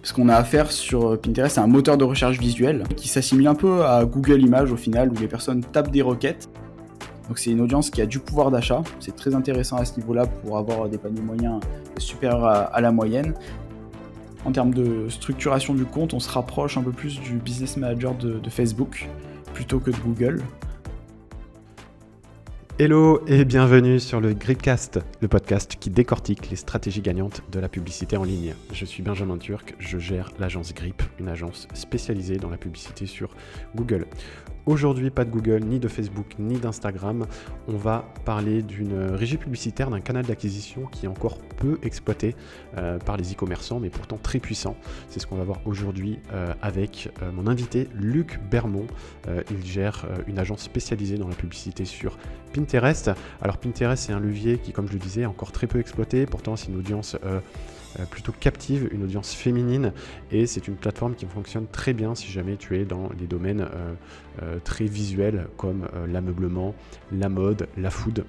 parce qu'on a affaire sur Pinterest à un moteur de recherche visuel qui s'assimile un peu à Google Images au final, où les personnes tapent des requêtes. Donc c'est une audience qui a du pouvoir d'achat, c'est très intéressant à ce niveau-là pour avoir des paniers moyens supérieurs à la moyenne. En termes de structuration du compte, on se rapproche un peu plus du business manager de Facebook plutôt que de Google. Hello et bienvenue sur le Gripcast, le podcast qui décortique les stratégies gagnantes de la publicité en ligne. Je suis Benjamin Turc, je gère l'agence Grip, une agence spécialisée dans la publicité sur Google. Aujourd'hui, pas de Google, ni de Facebook, ni d'Instagram. On va parler d'une régie publicitaire, d'un canal d'acquisition qui est encore peu exploité par les e-commerçants, mais pourtant très puissant. C'est ce qu'on va voir aujourd'hui avec mon invité Luc Bermond. Il gère une agence spécialisée dans la publicité sur Pinterest. Alors Pinterest, c'est un levier qui, comme je le disais, est encore très peu exploité. Pourtant, c'est une audience plutôt captive, une audience féminine, et c'est une plateforme qui fonctionne très bien si jamais tu es dans les domaines très visuels comme l'ameublement, la mode, la food.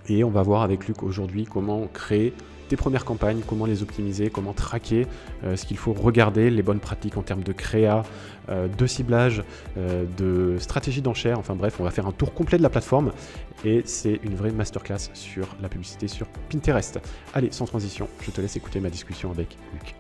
Et on va voir avec Luc aujourd'hui comment créer tes premières campagnes, comment les optimiser, comment traquer ce qu'il faut regarder, les bonnes pratiques en termes de créa, de ciblage, de stratégie d'enchère. Enfin bref, on va faire un tour complet de la plateforme et c'est une vraie masterclass sur la publicité sur Pinterest. Allez, sans transition, je te laisse écouter ma discussion avec Luc.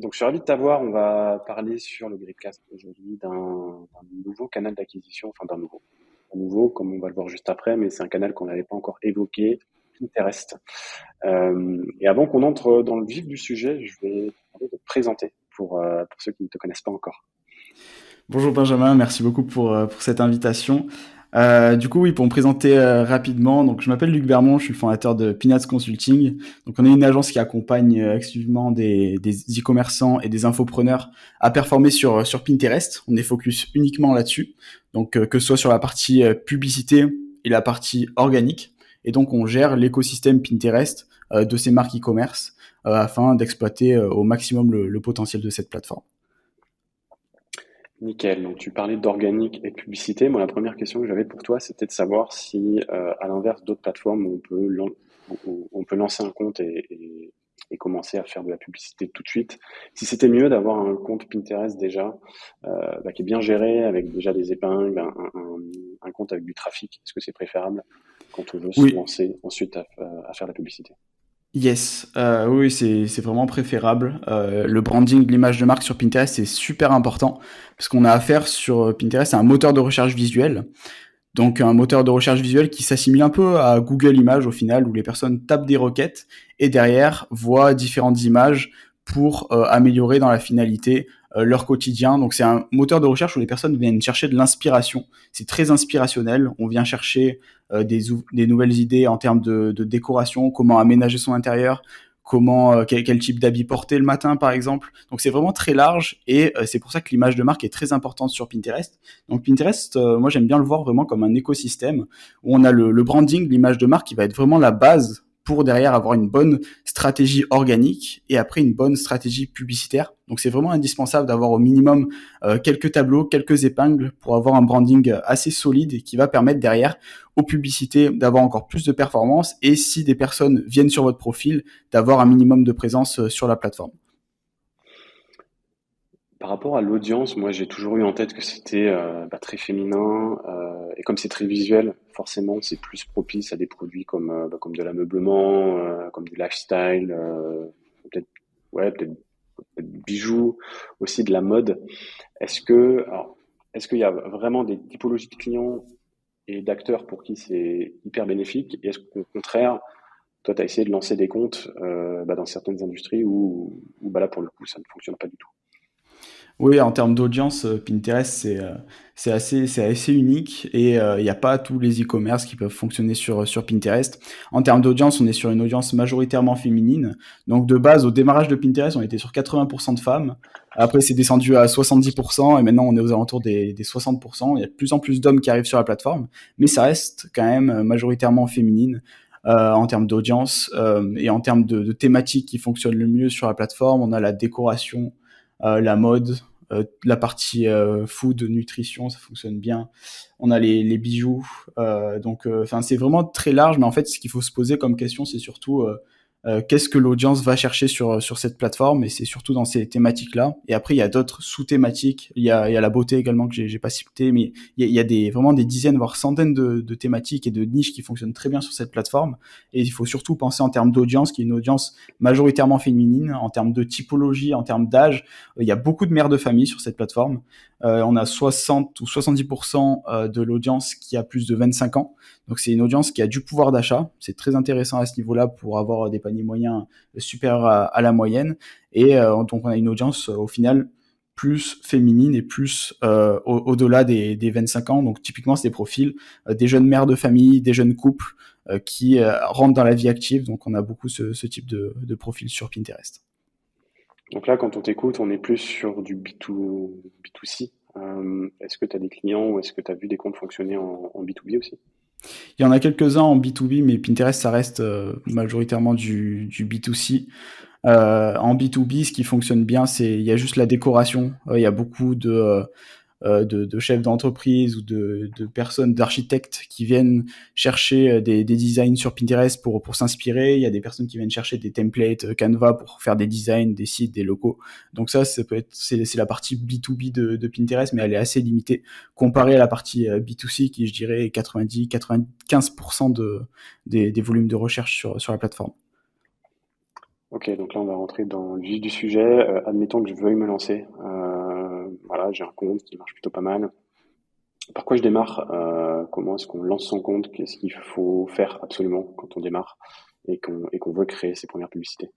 Donc je suis ravi de t'avoir. On va parler sur le Gripcast aujourd'hui d'un nouveau canal d'acquisition, enfin d'un nouveau, comme on va le voir juste après, mais c'est un canal qu'on n'avait pas encore évoqué, Pinterest. Et avant qu'on entre dans le vif du sujet, je vais te demander de te présenter pour ceux qui ne te connaissent pas encore. Bonjour Benjamin, merci beaucoup pour cette invitation. Du coup, oui, pour me présenter rapidement, donc je m'appelle Luc Bermond, je suis le fondateur de Peanuts Consulting. Donc, on est une agence qui accompagne exclusivement des e-commerçants et des infopreneurs à performer sur Pinterest. On est focus uniquement là-dessus, donc que ce soit sur la partie publicité et la partie organique. Et donc, on gère l'écosystème Pinterest de ces marques e-commerce afin d'exploiter au maximum le potentiel de cette plateforme. Nickel. Donc tu parlais d'organique et de publicité. Moi, la première question que j'avais pour toi, c'était de savoir si, à l'inverse d'autres plateformes où on peut lancer un compte et commencer à faire de la publicité tout de suite, si c'était mieux d'avoir un compte Pinterest déjà qui est bien géré, avec déjà des épingles, un compte avec du trafic. Est-ce que c'est préférable quand on veut se Oui. lancer ensuite à faire de la publicité? Yes, oui, c'est vraiment préférable. Le branding, l'image de marque sur Pinterest, c'est super important parce qu'on a affaire sur Pinterest à un moteur de recherche visuel. Donc un moteur de recherche visuel qui s'assimile un peu à Google Images au final, où les personnes tapent des requêtes et derrière voient différentes images pour améliorer dans la finalité leur quotidien. Donc c'est un moteur de recherche où les personnes viennent chercher de l'inspiration. C'est très inspirationnel. On vient chercher des nouvelles idées en termes de décoration, comment aménager son intérieur, quel type d'habit porter le matin par exemple. Donc c'est vraiment très large et c'est pour ça que l'image de marque est très importante sur Pinterest. Donc Pinterest, moi j'aime bien le voir vraiment comme un écosystème où on a le branding, l'image de marque qui va être vraiment la base pour derrière avoir une bonne stratégie organique et après une bonne stratégie publicitaire. Donc c'est vraiment indispensable d'avoir au minimum quelques tableaux, quelques épingles pour avoir un branding assez solide et qui va permettre derrière aux publicités d'avoir encore plus de performance et si des personnes viennent sur votre profil, d'avoir un minimum de présence sur la plateforme. Par rapport à l'audience, moi j'ai toujours eu en tête que c'était très féminin et comme c'est très visuel, forcément c'est plus propice à des produits comme de l'ameublement, comme du lifestyle, peut-être peut-être bijoux, aussi de la mode. Est-ce qu'il y a vraiment des typologies de clients et d'acteurs pour qui c'est hyper bénéfique et est-ce qu'au contraire, toi tu as essayé de lancer des comptes dans certaines industries où là pour le coup ça ne fonctionne pas du tout? Oui, en termes d'audience, Pinterest, c'est assez unique et il n'y a pas tous les e-commerce qui peuvent fonctionner sur Pinterest. En termes d'audience, on est sur une audience majoritairement féminine. Donc de base, au démarrage de Pinterest, on était sur 80% de femmes. Après, c'est descendu à 70% et maintenant on est aux alentours des 60%. Il y a de plus en plus d'hommes qui arrivent sur la plateforme, mais ça reste quand même majoritairement féminine. En termes d'audience et en termes de thématiques qui fonctionnent le mieux sur la plateforme, on a la décoration, la mode, la partie food, nutrition, ça fonctionne bien. On a les bijoux. Donc, c'est vraiment très large. Mais en fait, ce qu'il faut se poser comme question, c'est surtout qu'est-ce que l'audience va chercher sur cette plateforme, et c'est surtout dans ces thématiques-là. Et après, il y a d'autres sous-thématiques. Il y a la beauté également que j'ai pas cité, mais il y a vraiment des dizaines, voire centaines de thématiques et de niches qui fonctionnent très bien sur cette plateforme. Et il faut surtout penser en termes d'audience, qui est une audience majoritairement féminine, en termes de typologie, en termes d'âge. Il y a beaucoup de mères de famille sur cette plateforme. On a 60 ou 70% de l'audience qui a plus de 25 ans. Donc c'est une audience qui a du pouvoir d'achat. C'est très intéressant à ce niveau-là pour avoir des paniers moyens supérieurs à la moyenne. Et donc on a une audience au final plus féminine et plus au-delà des 25 ans. Donc typiquement, c'est des profils des jeunes mères de famille, des jeunes couples qui rentrent dans la vie active. Donc on a beaucoup ce type de profil sur Pinterest. Donc là, quand on t'écoute, on est plus sur du B2C. Est-ce que tu as des clients ou est-ce que tu as vu des comptes fonctionner en B2B aussi? Il y en a quelques-uns en B2B, mais Pinterest, ça reste majoritairement du B2C. En B2B, ce qui fonctionne bien, il y a juste la décoration. Il y a beaucoup de chefs d'entreprise ou de personnes, d'architectes qui viennent chercher des designs sur Pinterest pour s'inspirer. Il y a des personnes qui viennent chercher des templates Canva pour faire des designs, des sites, des logos. Donc c'est la partie B2B de Pinterest, mais elle est assez limitée comparée à la partie B2C qui, je dirais, est 90-95% des volumes de recherche sur la plateforme. Ok, donc là on va rentrer dans le vif du sujet. Admettons que je veuille me lancer. Voilà, j'ai un compte qui marche plutôt pas mal. Par quoi je démarre? Comment est-ce qu'on lance son compte? Qu'est-ce qu'il faut faire absolument quand on démarre et qu'on veut créer ses premières publicités?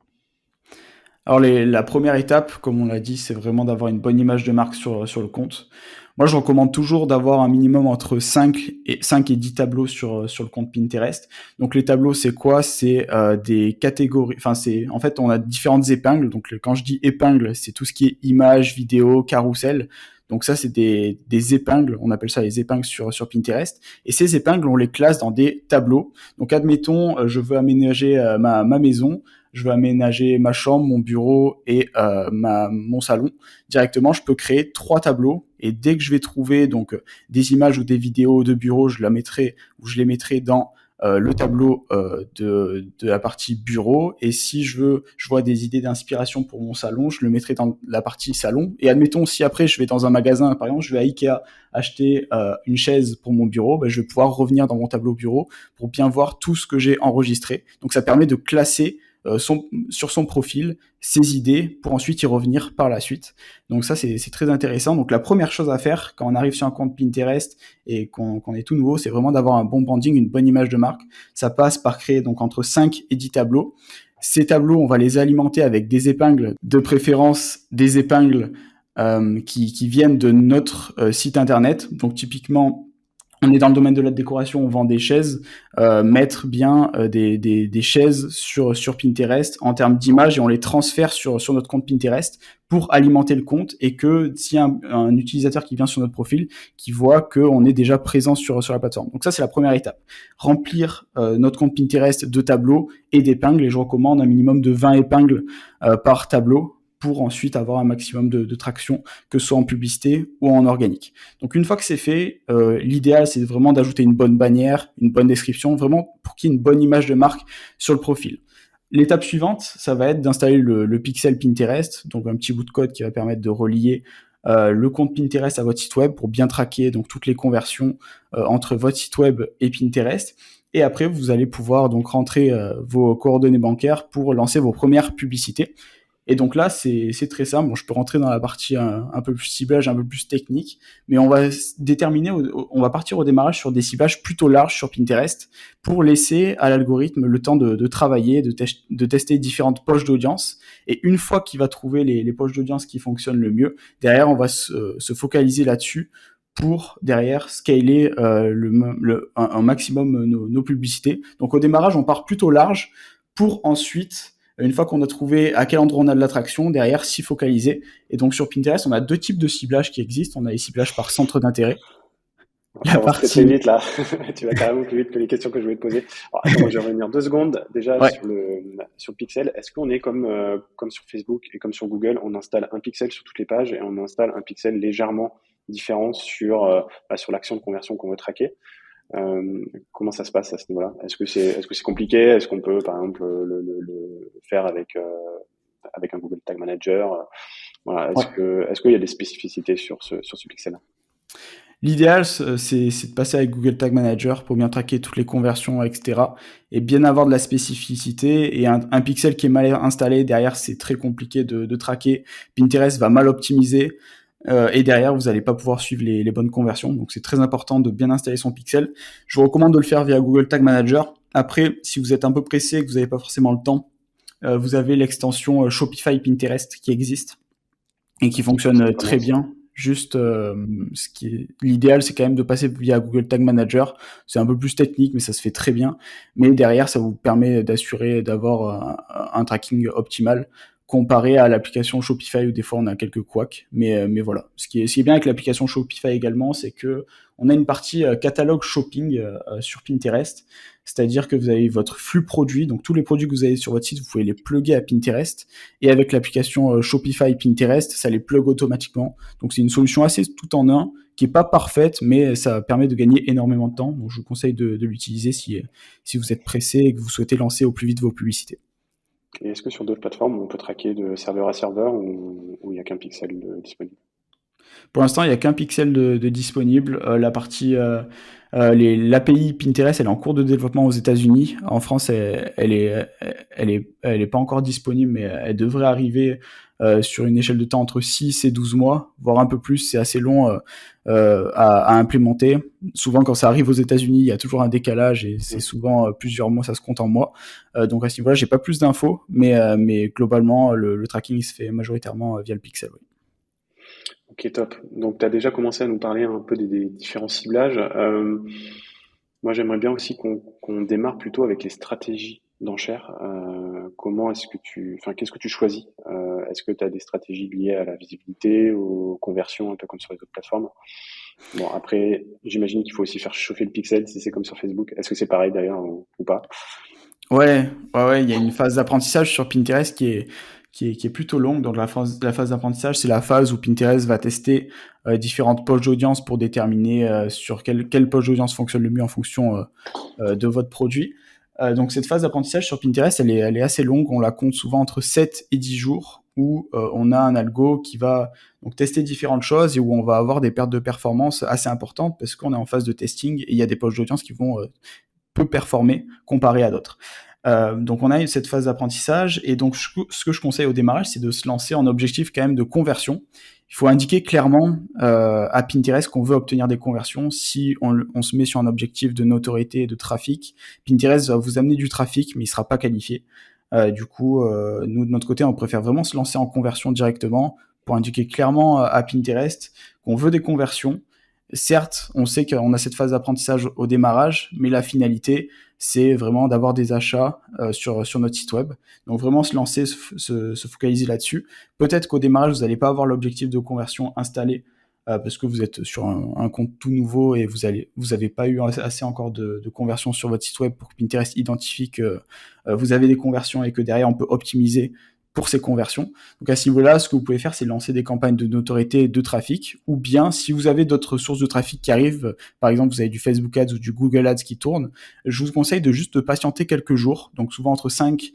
Alors la première étape, comme on l'a dit, c'est vraiment d'avoir une bonne image de marque sur le compte. Moi, je recommande toujours d'avoir un minimum entre 5 et 10 tableaux sur le compte Pinterest. Donc les tableaux, c'est quoi? C'est des catégories. En fait, on a différentes épingles. Donc quand je dis épingles, c'est tout ce qui est images, vidéos, carrousel. Donc ça, c'est des épingles. On appelle ça les épingles sur Pinterest. Et ces épingles, on les classe dans des tableaux. Donc admettons, je veux aménager ma maison. Je veux aménager ma chambre, mon bureau et mon salon. Directement, je peux créer 3 tableaux, et dès que je vais trouver donc des images ou des vidéos de bureau, je les mettrai dans le tableau de la partie bureau. Et si je vois des idées d'inspiration pour mon salon, je le mettrai dans la partie salon. Et admettons, si après je vais dans un magasin, par exemple, je vais à Ikea acheter une chaise pour mon bureau, je vais pouvoir revenir dans mon tableau bureau pour bien voir tout ce que j'ai enregistré. Donc ça permet de classer sur son profil ses idées pour ensuite y revenir par la suite. Donc ça, c'est très intéressant. Donc la première chose à faire quand on arrive sur un compte Pinterest et qu'on est tout nouveau, c'est vraiment d'avoir un bon branding, une bonne image de marque. Ça passe par créer donc entre 5 et 10 tableaux. Ces tableaux, on va les alimenter avec des épingles, de préférence des épingles qui viennent de notre site internet. Donc typiquement, on est dans le domaine de la décoration, on vend des chaises, mettre bien des chaises sur Pinterest en termes d'images, et on les transfère sur notre compte Pinterest pour alimenter le compte, et que s'il y a un utilisateur qui vient sur notre profil, qui voit qu'on est déjà présent sur la plateforme. Donc ça, c'est la première étape. Remplir notre compte Pinterest de tableaux et d'épingles, et je recommande un minimum de 20 épingles par tableau, pour ensuite avoir un maximum de traction, que ce soit en publicité ou en organique. Donc une fois que c'est fait, l'idéal, c'est vraiment d'ajouter une bonne bannière, une bonne description, vraiment pour qu'il y ait une bonne image de marque sur le profil. L'étape suivante, ça va être d'installer le pixel Pinterest, donc un petit bout de code qui va permettre de relier le compte Pinterest à votre site web pour bien traquer donc toutes les conversions entre votre site web et Pinterest. Et après, vous allez pouvoir donc rentrer vos coordonnées bancaires pour lancer vos premières publicités. Et donc là, c'est très simple. Bon, je peux rentrer dans la partie un peu plus ciblage, un peu plus technique, mais on va partir au démarrage sur des ciblages plutôt larges sur Pinterest pour laisser à l'algorithme le temps de travailler, de tester différentes poches d'audience. Et une fois qu'il va trouver les poches d'audience qui fonctionnent le mieux, derrière, on va se focaliser là-dessus pour derrière scaler un maximum nos publicités. Donc au démarrage, on part plutôt large pour ensuite, une fois qu'on a trouvé à quel endroit on a de l'attraction, derrière, s'y focaliser. Et donc, sur Pinterest, on a 2 types de ciblage qui existent. On a les ciblages par centre d'intérêt. On La avance très très partie... vite là. Tu vas carrément plus vite que les questions que je vais te poser. Alors, attends, je vais revenir 2 secondes déjà Ouais, sur Pixel. Est-ce qu'on est comme sur Facebook et comme sur Google, on installe un pixel sur toutes les pages et on installe un pixel légèrement différent sur l'action de conversion qu'on veut traquer? Comment ça se passe à ce niveau-là? Est-ce que c'est compliqué? Est-ce qu'on peut par exemple le faire avec un Google Tag Manager? Voilà. ouais. Est-ce qu'il y a des spécificités sur ce pixel-là? L'idéal, c'est de passer avec Google Tag Manager pour bien traquer toutes les conversions, etc. Et bien avoir de la spécificité. Et un pixel qui est mal installé, derrière, c'est très compliqué de traquer. Pinterest va mal optimiser. Et derrière, vous n'allez pas pouvoir suivre les bonnes conversions. Donc, c'est très important de bien installer son pixel. Je vous recommande de le faire via Google Tag Manager. Après, si vous êtes un peu pressé et que vous n'avez pas forcément le temps, vous avez l'extension Shopify Pinterest qui existe et qui fonctionne C'est comment très ça? bien. Juste, l'idéal, c'est quand même de passer via Google Tag Manager. C'est un peu plus technique, mais ça se fait très bien. Mais derrière, ça vous permet d'assurer d'avoir un tracking optimal comparé à l'application Shopify où des fois on a quelques couacs. Mais voilà. Ce qui est bien avec l'application Shopify également, c'est que on a une partie catalogue shopping sur Pinterest. C'est-à-dire que vous avez votre flux produit, donc tous les produits que vous avez sur votre site, vous pouvez les plugger à Pinterest. Et avec l'application Shopify Pinterest, ça les plug automatiquement. Donc c'est une solution assez tout en un, qui est pas parfaite, mais ça permet de gagner énormément de temps. Donc je vous conseille de l'utiliser si vous êtes pressé et que vous souhaitez lancer au plus vite vos publicités. Et est-ce que sur d'autres plateformes, on peut traquer de serveur à serveur ou il n'y a qu'un pixel disponible? Pour l'instant, il n'y a qu'un pixel de disponible. La partie, l'API Pinterest, elle est en cours de développement aux États-Unis. En France, elle est pas encore disponible, mais elle devrait arriver sur une échelle de temps entre 6 et 12 mois, voire un peu plus. C'est assez long à implémenter. Souvent, quand ça arrive aux États-Unis, il y a toujours un décalage et c'est Mm. souvent plusieurs mois, ça se compte en mois. Donc à ce niveau-là, j'ai pas plus d'infos, mais globalement, le tracking il se fait majoritairement via le pixel. Oui. Ok, top. Donc, tu as déjà commencé à nous parler un peu des différents ciblages. Moi, j'aimerais bien aussi qu'on démarre plutôt avec les stratégies d'enchères. Qu'est-ce que tu choisis? Est-ce que tu as des stratégies liées à la visibilité, aux conversions, un peu comme sur les autres plateformes? Bon, après, j'imagine qu'il faut aussi faire chauffer le pixel si c'est comme sur Facebook. Est-ce que c'est pareil d'ailleurs ou pas? Ouais, ouais, ouais, il y a une phase d'apprentissage sur Pinterest qui est plutôt longue. Donc la phase d'apprentissage, c'est la phase où Pinterest va tester différentes poches d'audience pour déterminer sur quelle poche d'audience fonctionne le mieux en fonction de votre produit. Donc cette phase d'apprentissage sur Pinterest, elle est assez longue. On la compte souvent entre 7 et 10 jours où on a un algo qui va donc tester différentes choses et où on va avoir des pertes de performance assez importantes parce qu'on est en phase de testing et il y a des poches d'audience qui vont peu performer comparé à d'autres. Donc on a cette phase d'apprentissage et donc ce que je conseille au démarrage, c'est de se lancer en objectif quand même de conversion. Il faut indiquer clairement à Pinterest qu'on veut obtenir des conversions. Si on se met sur un objectif de notoriété et de trafic, Pinterest va vous amener du trafic, mais il ne sera pas qualifié. Du coup, nous de notre côté, on préfère vraiment se lancer en conversion directement pour indiquer clairement à Pinterest qu'on veut des conversions. Certes, on sait qu'on a cette phase d'apprentissage au démarrage, mais la finalité, c'est vraiment d'avoir des achats sur notre site web. Donc vraiment se lancer, se focaliser là-dessus. Peut-être qu'au démarrage, vous n'allez pas avoir l'objectif de conversion installé parce que vous êtes sur un compte tout nouveau et vous avez pas eu assez encore de conversion sur votre site web pour que Pinterest identifie que vous avez des conversions et que derrière, on peut optimiser pour ces conversions. Donc à ce niveau-là, ce que vous pouvez faire, c'est lancer des campagnes de notoriété et de trafic, ou bien si vous avez d'autres sources de trafic qui arrivent, par exemple vous avez du Facebook Ads ou du Google Ads qui tournent, je vous conseille de juste patienter quelques jours, donc souvent entre 5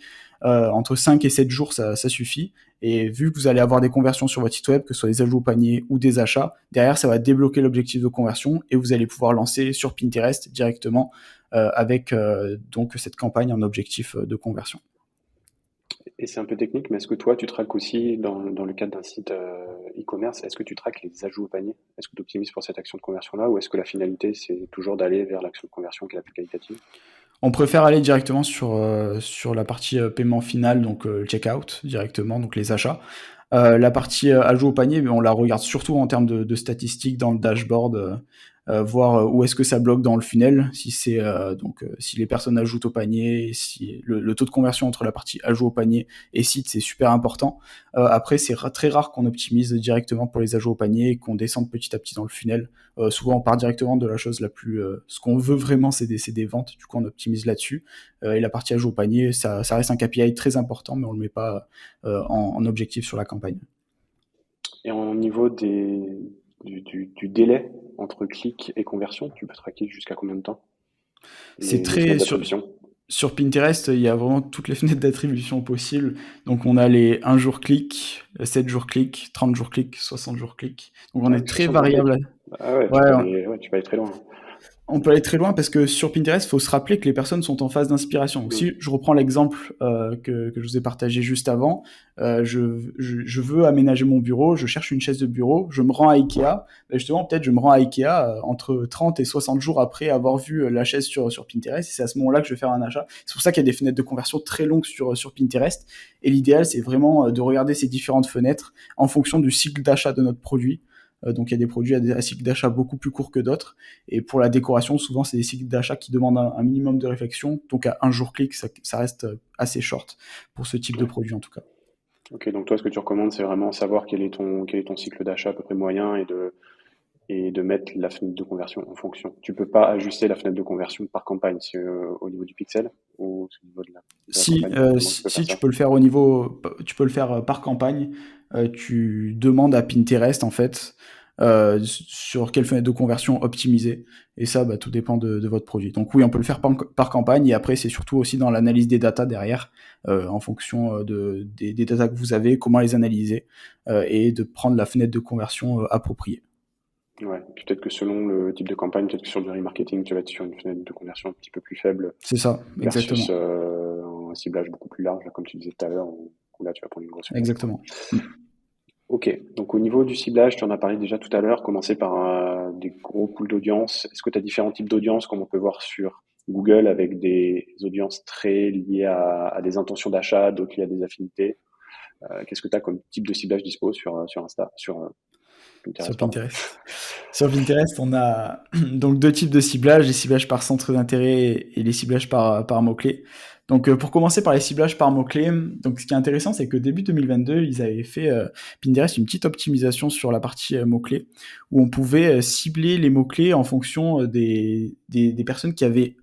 et 7 jours, ça suffit. Et vu que vous allez avoir des conversions sur votre site web, que ce soit des ajouts au panier ou des achats, derrière, ça va débloquer l'objectif de conversion et vous allez pouvoir lancer sur Pinterest directement avec donc cette campagne en objectif de conversion. Et c'est un peu technique, mais est-ce que toi, tu traques aussi dans le cadre d'un site e-commerce, est-ce que tu traques les ajouts au panier? Est-ce que tu optimises pour cette action de conversion-là, ou est-ce que la finalité, c'est toujours d'aller vers l'action de conversion qui est la plus qualitative? On préfère aller directement sur la partie paiement final, donc checkout directement, donc les achats. La partie ajout au panier, on la regarde surtout en termes de statistiques dans le dashboard voir où est-ce que ça bloque dans le funnel, si c'est si les personnes ajoutent au panier, si le taux de conversion entre la partie ajout au panier et site, c'est super important. Après, c'est très rare qu'on optimise directement pour les ajouts au panier et qu'on descende petit à petit dans le funnel. Souvent, on part directement de la chose la plus... ce qu'on veut vraiment, c'est des ventes. Du coup, on optimise là-dessus. Et la partie ajout au panier, ça reste un KPI très important, mais on le met pas en objectif sur la campagne. Et au niveau du délai entre clic et conversion, tu peux traquer jusqu'à combien de temps C'est les très... fenêtres d'attribution? Sur Pinterest, il y a vraiment toutes les fenêtres d'attribution possibles. Donc, on a les 1 jour clic, 7 jours clic, 30 jours clic, 60 jours clic. Donc, on Ah est oui, très 60 jours clic. variable. Ah ouais, Ouais, tu peux aller très loin. on peut aller très loin parce que sur Pinterest, il faut se rappeler que les personnes sont en phase d'inspiration. Donc, Mm. si je reprends l'exemple que je vous ai partagé juste avant, je veux aménager mon bureau, je cherche une chaise de bureau, je me rends à Ikea. Justement, peut-être je me rends à Ikea entre 30 et 60 jours après avoir vu la chaise sur Pinterest. Et c'est à ce moment-là que je vais faire un achat. C'est pour ça qu'il y a des fenêtres de conversion très longues sur Pinterest. Et l'idéal, c'est vraiment de regarder ces différentes fenêtres en fonction du cycle d'achat de notre produit. Donc il y a des produits à cycle d'achat beaucoup plus court que d'autres. Et pour la décoration, souvent, c'est des cycles d'achat qui demandent un minimum de réflexion. Donc à 1 jour clic, ça reste assez short pour ce type de Ouais. produit en tout cas. Ok, donc toi, ce que tu recommandes, c'est vraiment savoir quel est ton cycle d'achat à peu près moyen et de mettre la fenêtre de conversion en fonction. Tu peux pas ajuster la fenêtre de conversion par campagne au niveau du pixel ou au niveau de la Si, campagne. Comment tu peux faire si tu ça? peux le faire tu peux le faire par campagne. Tu demandes à Pinterest en fait sur quelle fenêtre de conversion optimiser. Et ça, tout dépend de votre produit. Donc oui, on peut le faire par campagne. Et après, c'est surtout aussi dans l'analyse des datas derrière, en fonction des datas que vous avez, comment les analyser et de prendre la fenêtre de conversion appropriée. Ouais. Puis peut-être que selon le type de campagne, peut-être que sur du remarketing, tu vas être sur une fenêtre de conversion un petit peu plus faible C'est ça, versus exactement. un ciblage beaucoup plus large, comme tu disais tout à l'heure, où là tu vas prendre une grosse fenêtre, quoi. Exactement. Mm. Ok, donc au niveau du ciblage, tu en as parlé déjà tout à l'heure, commencer par des gros pools d'audience. Est-ce que tu as différents types d'audience, comme on peut voir sur Google, avec des audiences très liées à des intentions d'achat, d'autres liées à des affinités? Qu'est-ce que tu as comme type de ciblage dispo sur Insta, sur Sur Pinterest, pardon? Pinterest. Sur Pinterest, on a donc deux types de ciblage, les ciblages par centre d'intérêt et les ciblages par mots-clés. Donc pour commencer par les ciblages par mots-clés, donc ce qui est intéressant, c'est que début 2022, ils avaient fait Pinterest une petite optimisation sur la partie mots-clés, où on pouvait cibler les mots-clés en fonction des personnes qui avaient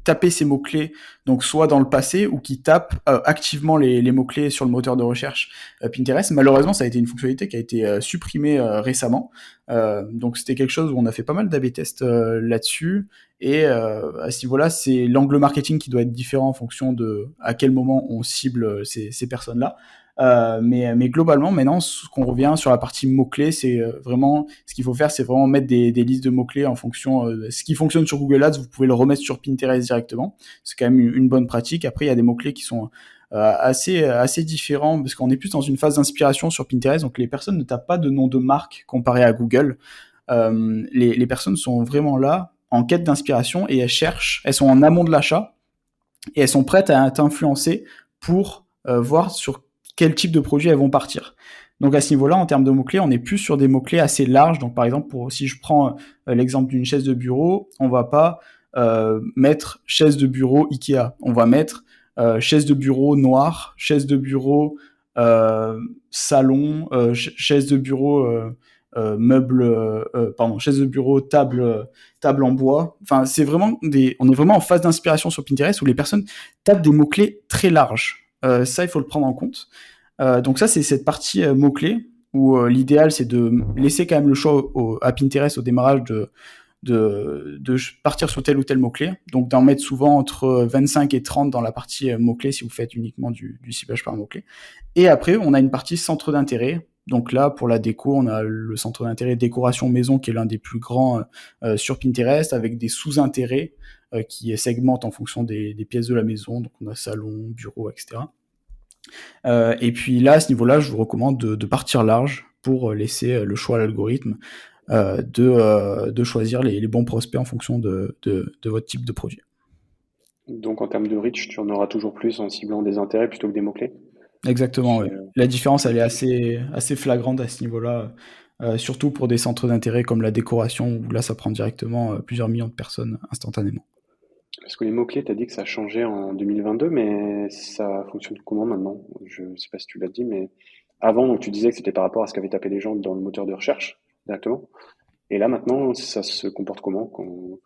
tapé ces mots-clés, donc soit dans le passé ou qui tapent activement les mots-clés sur le moteur de recherche Pinterest. Malheureusement, ça a été une fonctionnalité qui a été supprimée récemment. Donc c'était quelque chose où on a fait pas mal d'A/B tests là-dessus. Et à ce niveau-là, c'est l'angle marketing qui doit être différent en fonction de à quel moment on cible ces personnes-là. Mais globalement, maintenant, ce qu'on revient sur la partie mots-clés, c'est vraiment ce qu'il faut faire, c'est vraiment mettre des listes de mots-clés en fonction. Ce qui fonctionne sur Google Ads, vous pouvez le remettre sur Pinterest directement. C'est quand même une bonne pratique. Après, il y a des mots-clés qui sont assez différents parce qu'on est plus dans une phase d'inspiration sur Pinterest. Donc, les personnes ne tapent pas de nom de marque comparé à Google. Les personnes sont vraiment là en quête d'inspiration et elles sont en amont de l'achat et elles sont prêtes à t'influencer pour voir sur quel type de produit elles vont partir. Donc à ce niveau-là, en termes de mots-clés, on est plus sur des mots-clés assez larges. Donc par exemple, si je prends l'exemple d'une chaise de bureau, on va pas mettre chaise de bureau Ikea. On va mettre chaise de bureau noire, chaise de bureau salon, chaise de bureau chaise de bureau, table en bois. Enfin, on est vraiment en phase d'inspiration sur Pinterest où les personnes tapent des mots-clés très larges. Ça, il faut le prendre en compte. Donc ça, c'est cette partie mots-clés où l'idéal, c'est de laisser quand même le choix à Pinterest au démarrage de partir sur tel ou tel mot-clé. Donc d'en mettre souvent entre 25 et 30 dans la partie mots-clés si vous faites uniquement du ciblage par mots-clés. Et après, on a une partie centre d'intérêt. Donc là, pour la déco, on a le centre d'intérêt décoration maison qui est l'un des plus grands sur Pinterest avec des sous-intérêts qui segmentent en fonction des pièces de la maison. Donc on a salon, bureau, etc. Et puis là, à ce niveau-là, je vous recommande de partir large pour laisser le choix à l'algorithme de choisir les bons prospects en fonction de votre type de produit. Donc en termes de reach, tu en auras toujours plus en ciblant des intérêts plutôt que des mots-clés? Exactement, C'est, ouais. La différence, elle est ok. assez flagrante à ce niveau-là, surtout pour des centres d'intérêt comme la décoration, où là, ça prend directement plusieurs millions de personnes instantanément. Parce que les mots-clés, tu as dit que ça a changé en 2022, mais ça fonctionne comment maintenant? Je ne sais pas si tu l'as dit, mais avant, donc, tu disais que c'était par rapport à ce qu'avaient tapé les gens dans le moteur de recherche, directement. Et là, maintenant, ça se comporte comment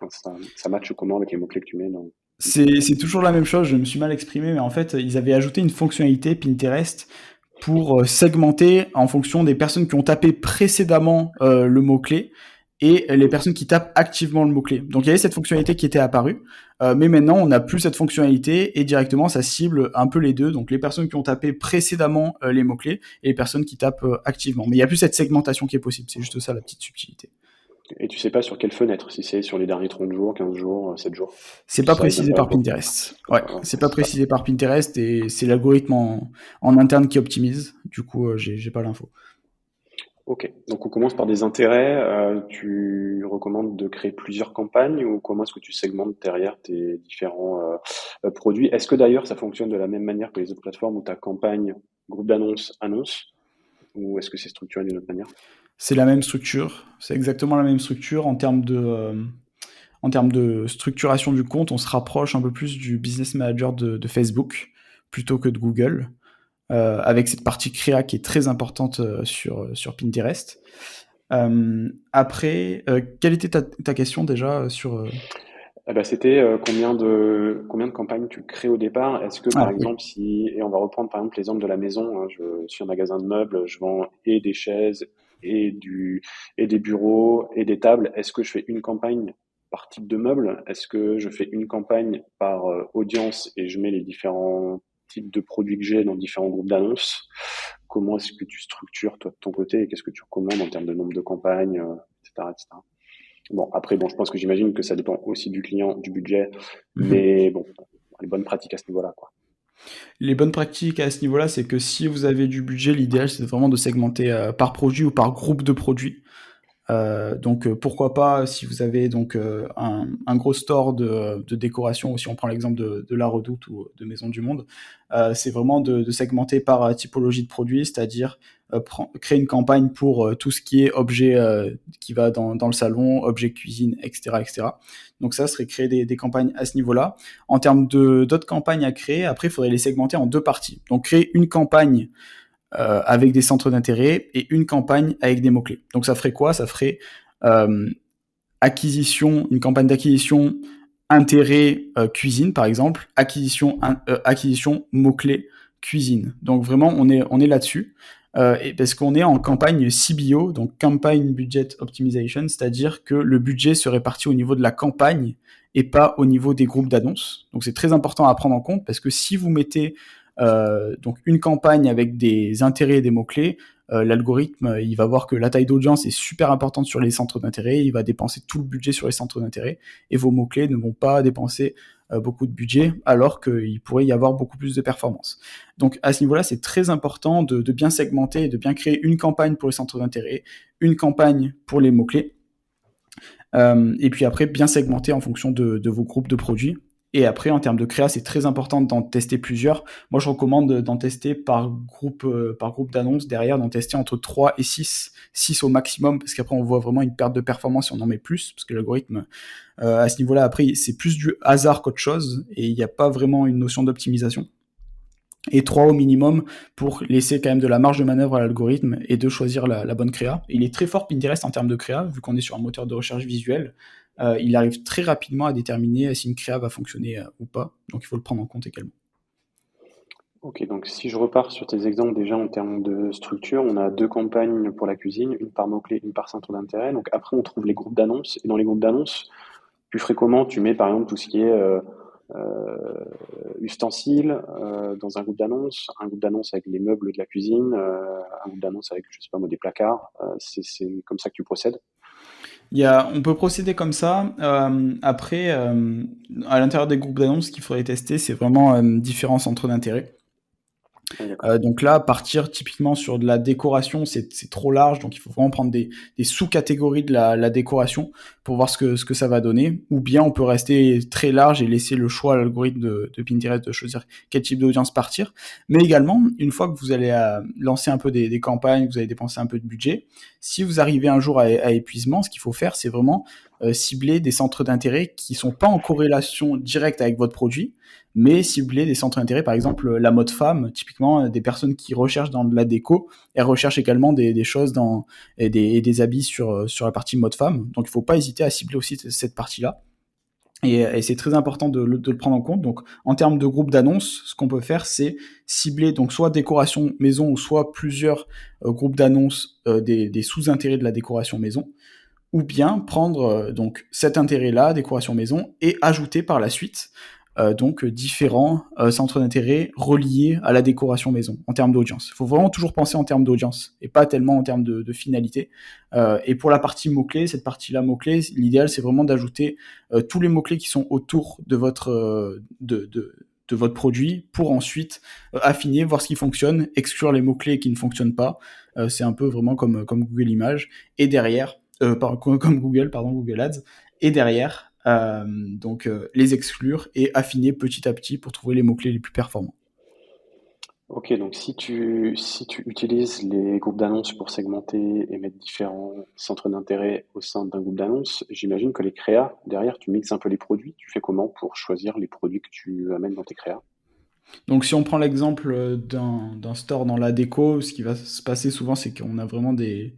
enfin, ça matche comment avec les mots-clés que tu mets dans Pinterest? C'est toujours la même chose, je me suis mal exprimé, mais en fait, ils avaient ajouté une fonctionnalité Pinterest pour segmenter en fonction des personnes qui ont tapé précédemment le mot-clé et les Mhm. personnes qui tapent activement le mot-clé. Donc il y avait cette fonctionnalité qui était apparue, mais maintenant on n'a plus cette fonctionnalité et directement ça cible un peu les deux, donc les personnes qui ont tapé précédemment les mots-clés et les personnes qui tapent activement. Mais il n'y a plus cette segmentation qui est possible, c'est juste ça la petite subtilité. Et tu sais pas sur quelle fenêtre, si c'est sur les derniers 30 jours, 15 jours, 7 jours. C'est Tu pas saurais même précisé pas par quoi. Pinterest. Ouais, Ouais, c'est pas c'est pas. précisé par Pinterest et c'est l'algorithme en interne qui optimise. Du coup, j'ai pas l'info. Ok. Donc on commence par des intérêts. Tu recommandes de créer plusieurs campagnes ou comment est-ce que tu segmentes derrière tes différents produits? Est-ce que d'ailleurs ça fonctionne de la même manière que les autres plateformes où ta campagne, groupe d'annonces, annonce, ou est-ce que c'est structuré d'une autre manière? C'est la même structure. C'est exactement la même structure en termes de structuration du compte. On se rapproche un peu plus du business manager de Facebook plutôt que de Google, avec cette partie créa qui est très importante sur Pinterest. Après, quelle était ta question déjà sur... Eh ben, c'était combien de campagnes tu crées au départ? Est-ce que par Ah oui. exemple si et on va reprendre par exemple l'exemple de la maison, hein, je suis un magasin de meubles, je vends et des chaises et du et des bureaux et des tables. Est-ce que je fais une campagne par type de meuble? Est-ce que je fais une campagne par audience et je mets les différents types de produits que j'ai dans différents groupes d'annonces? Comment est-ce que tu structures toi de ton côté et qu'est-ce que tu recommandes en termes de nombre de campagnes, etc., etc. Bon, après, bon, je pense que j'imagine que ça dépend aussi du client, du budget, Mhm. mais bon, les bonnes pratiques à ce niveau-là, quoi. Les bonnes pratiques à ce niveau-là, c'est que si vous avez du budget, l'idéal c'est vraiment de segmenter par produit ou par groupe de produits. Donc pourquoi pas si vous avez donc un gros store de décoration, ou si on prend l'exemple de La Redoute ou de Maison du Monde, c'est vraiment de segmenter par typologie de produit, c'est-à-dire créer une campagne pour tout ce qui est objet qui va dans le salon, objet cuisine, etc., etc. Donc ça serait créer des campagnes à ce niveau-là. En termes d'autres campagnes à créer, après il faudrait les segmenter en deux parties. Donc créer une campagne avec des centres d'intérêt et une campagne avec des mots-clés. Donc ça ferait quoi? Ça ferait euh, une campagne d'acquisition intérêt cuisine par exemple, acquisition mots-clés cuisine. Donc vraiment on est là-dessus. Et parce qu'on est en campagne CBO, donc Campaign Budget Optimization, c'est-à-dire que le budget se répartit au niveau de la campagne et pas au niveau des groupes d'annonces. Donc c'est très important à prendre en compte parce que si vous mettez donc une campagne avec des intérêts et des mots-clés, l'algorithme, il va voir que la taille d'audience est super importante sur les centres d'intérêt, il va dépenser tout le budget sur les centres d'intérêt, et vos mots-clés ne vont pas dépenser beaucoup de budget, alors qu'il pourrait y avoir beaucoup plus de performance. Donc à ce niveau-là, c'est très important de bien segmenter et de bien créer une campagne pour les centres d'intérêt, une campagne pour les mots-clés, et puis après, bien segmenter en fonction de vos groupes de produits. Et après, en termes de créa, c'est très important d'en tester plusieurs. Moi, je recommande d'en tester par groupe d'annonces. Derrière, d'en tester entre 3 et 6 au maximum, parce qu'après, on voit vraiment une perte de performance si on en met plus, parce que l'algorithme, à ce niveau-là, après, c'est plus du hasard qu'autre chose, et il n'y a pas vraiment une notion d'optimisation. Et 3 au minimum pour laisser quand même de la marge de manœuvre à l'algorithme et de choisir la bonne créa. Et il est très fort Pinterest en termes de créa, vu qu'on est sur un moteur de recherche visuel. Il arrive très rapidement à déterminer si une créa va fonctionner ou pas. Donc il faut le prendre en compte également. Ok, donc si je repars sur tes exemples déjà en termes de structure, on a deux campagnes pour la cuisine, une par mot-clé, une par centre d'intérêt. Donc après, on trouve les groupes d'annonces. Et dans les groupes d'annonces, tu ferais comment? Tu mets par exemple tout ce qui est ustensiles dans un groupe d'annonces avec les meubles de la cuisine, un groupe d'annonces avec, je sais pas moi, des placards. C'est comme ça que tu procèdes. On peut procéder comme ça. Après, à l'intérieur des groupes d'annonces, ce qu'il faudrait tester, c'est vraiment différents centres d'intérêt. Oui, d'accord. Donc là, partir typiquement sur de la décoration, c'est trop large, donc il faut vraiment prendre des sous-catégories de la décoration pour voir ce que ça va donner. Ou bien on peut rester très large et laisser le choix à l'algorithme de Pinterest de choisir quel type d'audience partir. Mais également, une fois que vous allez lancer un peu des campagnes, vous allez dépenser un peu de budget, si vous arrivez un jour à épuisement, ce qu'il faut faire, c'est vraiment cibler des centres d'intérêt qui sont pas en corrélation directe avec votre produit, mais cibler des centres d'intérêt, par exemple la mode femme, typiquement des personnes qui recherchent dans de la déco, elles recherchent également des choses et des habits sur la partie mode femme, donc il ne faut pas hésiter à cibler aussi cette partie-là. Et c'est très important de le prendre en compte. Donc, en termes de groupe d'annonces, ce qu'on peut faire, c'est cibler donc soit décoration maison ou soit plusieurs groupes d'annonces des sous-intérêts de la décoration maison, ou bien prendre donc cet intérêt-là, décoration maison, et ajouter par la suite donc différents centres d'intérêt reliés à la décoration maison en termes d'audience. Il faut vraiment toujours penser en termes d'audience et pas tellement en termes de finalité. Et pour la partie mots-clés, cette partie-là mots-clés, l'idéal c'est vraiment d'ajouter tous les mots-clés qui sont autour de votre produit pour ensuite affiner, voir ce qui fonctionne, exclure les mots-clés qui ne fonctionnent pas. C'est un peu vraiment comme Google Images. Et derrière, comme Google, pardon, Google Ads. Et derrière, donc les exclure et affiner petit à petit pour trouver les mots-clés les plus performants. Ok, donc si tu utilises les groupes d'annonces pour segmenter et mettre différents centres d'intérêt au sein d'un groupe d'annonces, j'imagine que les créas, derrière, tu mixes un peu les produits. Tu fais comment pour choisir les produits que tu amènes dans tes créas? Donc si on prend l'exemple d'un store dans la déco, ce qui va se passer souvent, c'est qu'on a vraiment des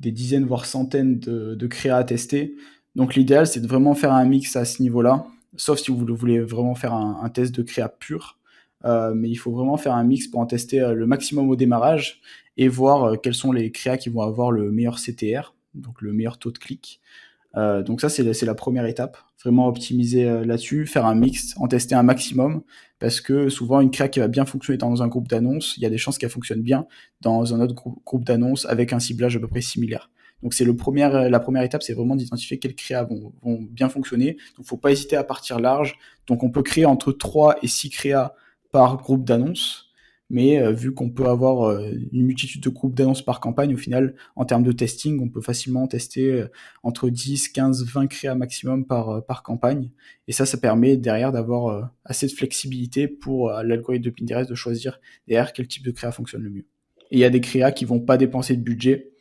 dizaines, voire centaines de créas à tester. Donc l'idéal, c'est de vraiment faire un mix à ce niveau-là, sauf si vous voulez vraiment faire un test de créa pur. Mais il faut vraiment faire un mix pour en tester le maximum au démarrage et voir quels sont les créas qui vont avoir le meilleur CTR, donc le meilleur taux de clic. Donc ça, c'est la première étape. Vraiment optimiser là-dessus, faire un mix, en tester un maximum, parce que souvent, une créa qui va bien fonctionner dans un groupe d'annonces, il y a des chances qu'elle fonctionne bien dans un autre groupe d'annonces avec un ciblage à peu près similaire. Donc c'est la première étape, c'est vraiment d'identifier quelles créas vont bien fonctionner. Donc il ne faut pas hésiter à partir large. Donc on peut créer entre 3 et 6 créas par groupe d'annonces. Mais vu qu'on peut avoir une multitude de groupes d'annonces par campagne, au final, en termes de testing, on peut facilement tester entre 10, 15, 20 créas maximum par campagne. Et ça permet derrière d'avoir assez de flexibilité pour l'algorithme de Pinterest de choisir derrière quel type de créa fonctionne le mieux. Et il y a des créas qui vont pas dépenser de budget.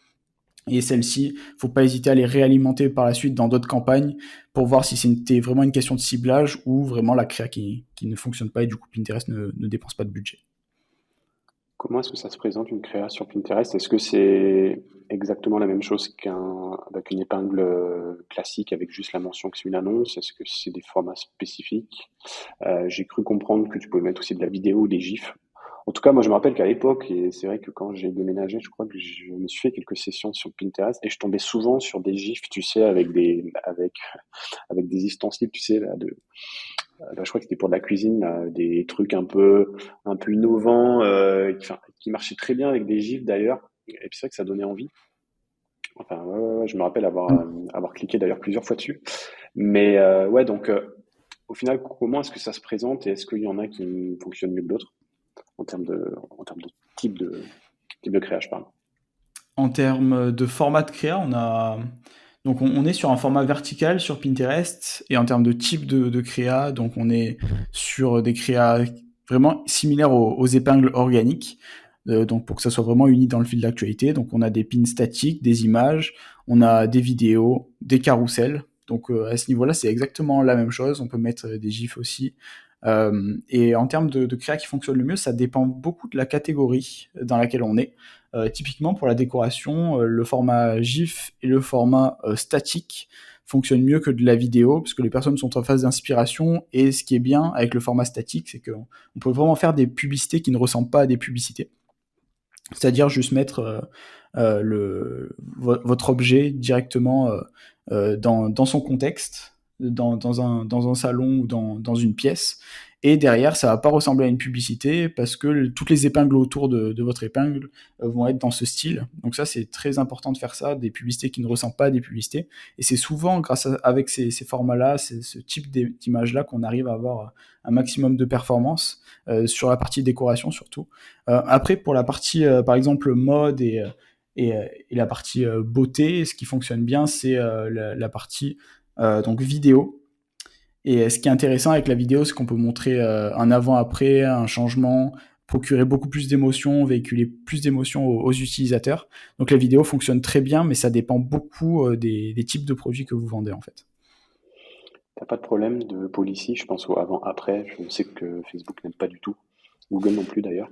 Et celles-ci, faut pas hésiter à les réalimenter par la suite dans d'autres campagnes pour voir si c'était vraiment une question de ciblage ou vraiment la créa qui ne fonctionne pas et du coup Pinterest ne dépense pas de budget. Comment est-ce que ça se présente une créa sur Pinterest? Est-ce que c'est exactement la même chose avec une épingle classique avec juste la mention que c'est une annonce? Est-ce que c'est des formats spécifiques? J'ai cru comprendre que tu pouvais mettre aussi de la vidéo ou des gifs. En tout cas, moi, je me rappelle qu'à l'époque, et c'est vrai que quand j'ai déménagé, je crois que je me suis fait quelques sessions sur Pinterest et je tombais souvent sur des gifs, tu sais, avec des ustensiles, tu sais, je crois que c'était pour de la cuisine, là, des trucs un peu innovants, qui marchaient très bien avec des gifs d'ailleurs. Et puis c'est vrai que ça donnait envie. Enfin, ouais, ouais, ouais, je me rappelle avoir cliqué d'ailleurs plusieurs fois dessus. Mais ouais, donc au final, comment est-ce que ça se présente et est-ce qu'il y en a qui fonctionnent mieux que d'autres en termes de type de créa, je parle. En termes de format de créa, on est sur un format vertical sur Pinterest et en termes de type de créa, donc on est sur des créas vraiment similaires aux épingles organiques. Donc pour que ça soit vraiment uni dans le fil d'actualité. Donc on a des pins statiques, des images, on a des vidéos, des carousels. Donc à ce niveau-là, c'est exactement la même chose. On peut mettre des gifs aussi. Et en termes de créa qui fonctionne le mieux, ça dépend beaucoup de la catégorie dans laquelle on est. Typiquement pour la décoration, le format GIF et le format statique fonctionnent mieux que de la vidéo, parce que les personnes sont en phase d'inspiration, et ce qui est bien avec le format statique, c'est qu'on peut vraiment faire des publicités qui ne ressemblent pas à des publicités. C'est-à-dire juste mettre votre objet directement dans son contexte, dans un salon ou dans une pièce, Et derrière, ça va pas ressembler à une publicité parce que toutes les épingles autour de votre épingle vont être dans ce style. Donc ça, c'est très important de faire ça, des publicités qui ne ressemblent pas à des publicités. Et c'est souvent avec ces formats-là, ce type d'image-là qu'on arrive à avoir un maximum de performance sur la partie décoration surtout. Après, pour la partie, par exemple, mode et la partie beauté, ce qui fonctionne bien, c'est la partie donc vidéo. Et ce qui est intéressant avec la vidéo, c'est qu'on peut montrer un avant-après, un changement, procurer beaucoup plus d'émotions, véhiculer plus d'émotions aux utilisateurs. Donc la vidéo fonctionne très bien, mais ça dépend beaucoup des types de produits que vous vendez en fait. T'as pas de problème de policy, je pense au avant-après. Je sais que Facebook n'aime pas du tout. Google non plus d'ailleurs.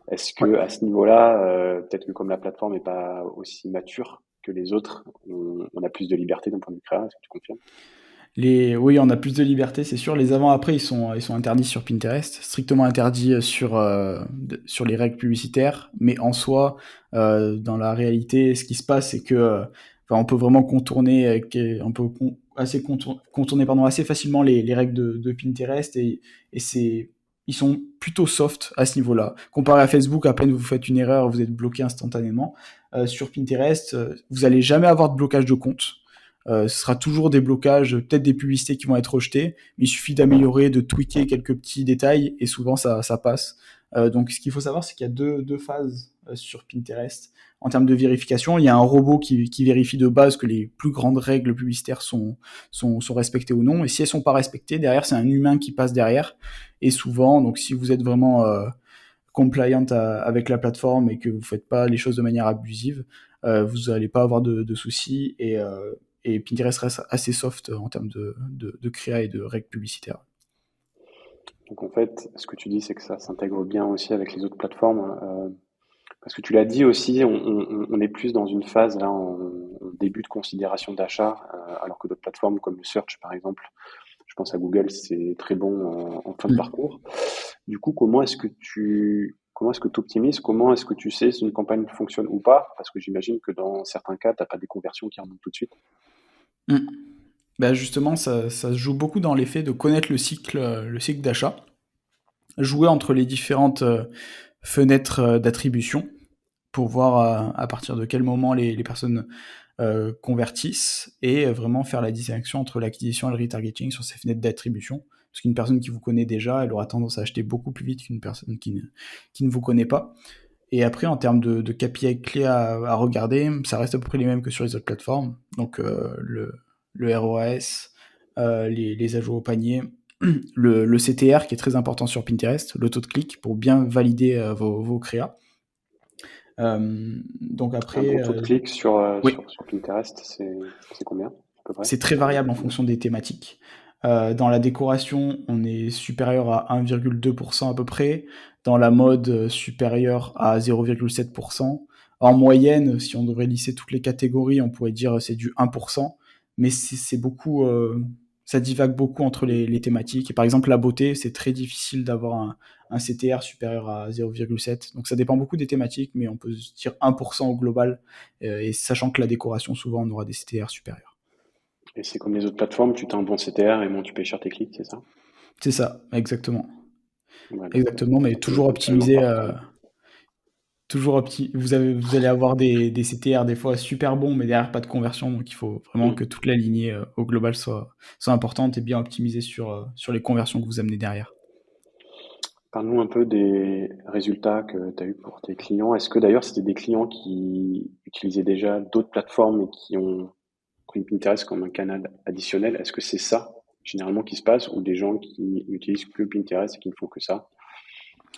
Est-ce Ouais. que à ce niveau-là, peut-être que comme la plateforme n'est pas aussi mature que les autres, on a plus de liberté d'un point de vue créa, est-ce que tu confirmes? Oui, on a plus de liberté, c'est sûr. Les avant-après, ils sont interdits sur Pinterest, strictement interdits sur les règles publicitaires. Mais en soi, dans la réalité, ce qui se passe, c'est que on peut vraiment contourner, assez facilement les règles de Pinterest ils sont plutôt soft à ce niveau-là. Comparé à Facebook, à peine vous faites une erreur, vous êtes bloqué instantanément. Sur Pinterest, vous allez jamais avoir de blocage de compte. Ce sera toujours des blocages, peut-être des publicités qui vont être rejetées, mais il suffit d'améliorer, de tweaker quelques petits détails et souvent ça passe. Donc ce qu'il faut savoir, c'est qu'il y a deux phases sur Pinterest. En termes de vérification, il y a un robot qui vérifie de base que les plus grandes règles publicitaires sont respectées ou non. Et si elles sont pas respectées, derrière, c'est un humain qui passe derrière. Et souvent, donc si vous êtes vraiment compliant avec la plateforme et que vous faites pas les choses de manière abusive, vous n'allez pas avoir de soucis et Pinterest reste assez soft en termes de créa et de règles publicitaires. Donc en fait, ce que tu dis, c'est que ça s'intègre bien aussi avec les autres plateformes. Parce que tu l'as dit aussi, on est plus dans une phase là en début de considération d'achat, alors que d'autres plateformes comme le search par exemple, je pense à Google, c'est très bon en fin de parcours. Du coup, comment est-ce que tu optimises, comment est-ce que tu sais si une campagne fonctionne ou pas? Parce que j'imagine que dans certains cas, tu n'as pas des conversions qui remontent tout de suite. Mm. Bah justement, ça se joue beaucoup dans l'effet de connaître le cycle d'achat, jouer entre les différentes fenêtres d'attribution pour voir à partir de quel moment les personnes convertissent et vraiment faire la distinction entre l'acquisition et le retargeting sur ces fenêtres d'attribution. Parce qu'une personne qui vous connaît déjà, elle aura tendance à acheter beaucoup plus vite qu'une personne qui ne vous connaît pas. Et après, en termes de KPI clés à regarder, ça reste à peu près les mêmes que sur les autres plateformes. Donc le ROAS, les ajouts au panier, le CTR qui est très important sur Pinterest, le taux de clic pour bien valider vos créas. Donc Un après, bon taux de clic oui, sur Pinterest, c'est combien à peu près? c'est très variable en fonction des thématiques. Dans la décoration, on est supérieur à 1,2% à peu près. Dans la mode, supérieur à 0,7%. En moyenne, si on devrait lisser toutes les catégories, on pourrait dire c'est du 1%. Mais c'est beaucoup, ça divague beaucoup entre les thématiques. Et par exemple, la beauté, c'est très difficile d'avoir un CTR supérieur à 0,7. Donc ça dépend beaucoup des thématiques, mais on peut se dire 1% au global. Et sachant que la décoration, souvent, on aura des CTR supérieurs. Et c'est comme les autres plateformes, tu as un bon CTR et moins tu payes cher tes clics, c'est ça? C'est ça, exactement. Ouais, donc Exactement, mais c'est un peu toujours le optimisé. parcours. Vous allez avoir des CTR des fois super bons, mais derrière pas de conversion. Donc il faut vraiment Mm. que toute la lignée au global soit importante et bien optimisée sur les conversions que vous amenez derrière. Parle-nous un peu des résultats que tu as eu pour tes clients. Est-ce que d'ailleurs c'était des clients qui utilisaient déjà d'autres plateformes et qui ont pris Pinterest comme un canal additionnel? Est-ce que c'est ça généralement qui se passe ou des gens qui n'utilisent que Pinterest et qui ne font que ça?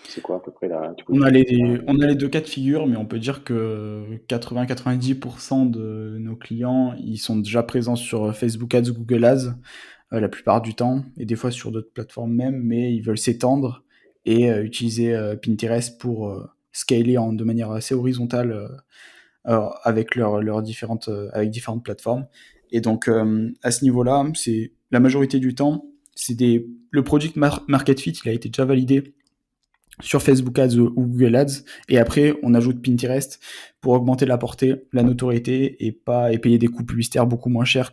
C'est quoi à peu près là? Du coup, On a tu vois, on a les deux cas de figure, mais on peut dire que 80-90% de nos clients, ils sont déjà présents sur Facebook Ads, Google Ads, la plupart du temps, et des fois sur d'autres plateformes même, mais ils veulent s'étendre et utiliser Pinterest pour scaler de manière assez horizontale avec différentes plateformes. Et donc, à ce niveau-là, c'est la majorité du temps, le product market fit, il a été déjà validé sur Facebook Ads ou Google Ads, et après on ajoute Pinterest pour augmenter la portée, la notoriété et payer des coûts publicitaires beaucoup moins chers